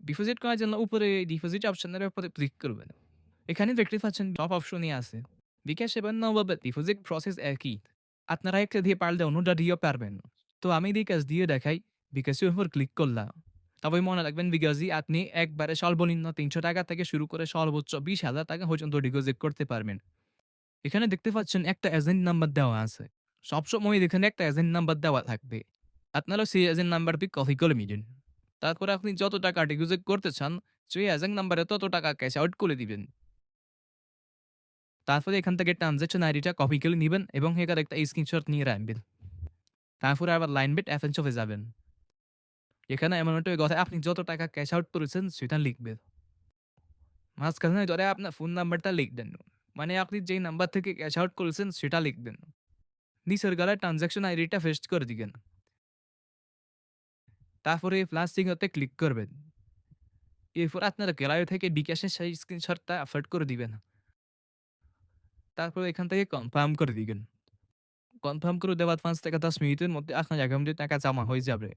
Deposit করার জন্য উপরে ডিপোজিট অপশনের উপরে ক্লিক করবেন। এখানে দেখতে পাচ্ছেন সব অপশনই আছে। বিকাশ এবং নগদে ডিপোজিট প্রসেস একই। আপনারা একটা দিয়ে পারলে অন্যটা দিয়েও পারবেন। তো আমি বিকাশ দিয়ে দেখাই। বিকাশের উপর ক্লিক করলাম। তবে মনে রাখবেন বিকাশই আপনি একবারে সর্বনিম্ন ৳৩০০ থেকে শুরু করে সর্বোচ্চ ৳২০,০০০ পর্যন্ত ডিপোজিট করতে পারবেন। এখানে দেখতে পাচ্ছেন একটা এজেন্ট নাম্বার দেওয়া আছে। সবসময় এখানে একটা এজেন্ট নাম্বার দেওয়া থাকবে। আপনারা সেই এজেন্ট নাম্বারটি কপি করে নিবেন। তারপরে আপনি যত টাকা ডিপোজিট করতে চান, সেই এজেন্ট নাম্বারে তত টাকা ক্যাশ আউট করে দিবেন। তারপরে এখান থেকে ট্রান্সেকশন আইডিটা কপি করে নিবেন এবং এটার একটা স্ক্রিনশট নিয়ে রাখবেন। তারপরে আবার লাইনবেট অ্যাপে চলে যাবেন। এখানে এমন একটা কথায় আপনি যত টাকা ক্যাশ আউট করেছেন সেটা লিখবেন। মাঝখানে ধরে আপনার ফোন নাম্বারটা লিখবেন। মানে আপনি যেই নাম্বার থেকে ক্যাশ আউট করেছেন সেটা লিখবেন। নিচের গলায় ট্রান্সেকশন আইডিটা পেস্ট করে দিবেন। তারপরে প্লাস চিহ্নতে ক্লিক করবেন। এরপর আপনার গ্যালারি থেকে বিকাশের সেই স্ক্রিনশটটা আপলোড করে দিবেন। তারপরে এখান থেকে কনফার্ম করে দিবেন। কনফার্ম করে দেওয়ার ৫ থেকে ১০ মিনিটের মধ্যে আপনার অ্যাকাউন্টে টাকা জমা হয়ে যাবে।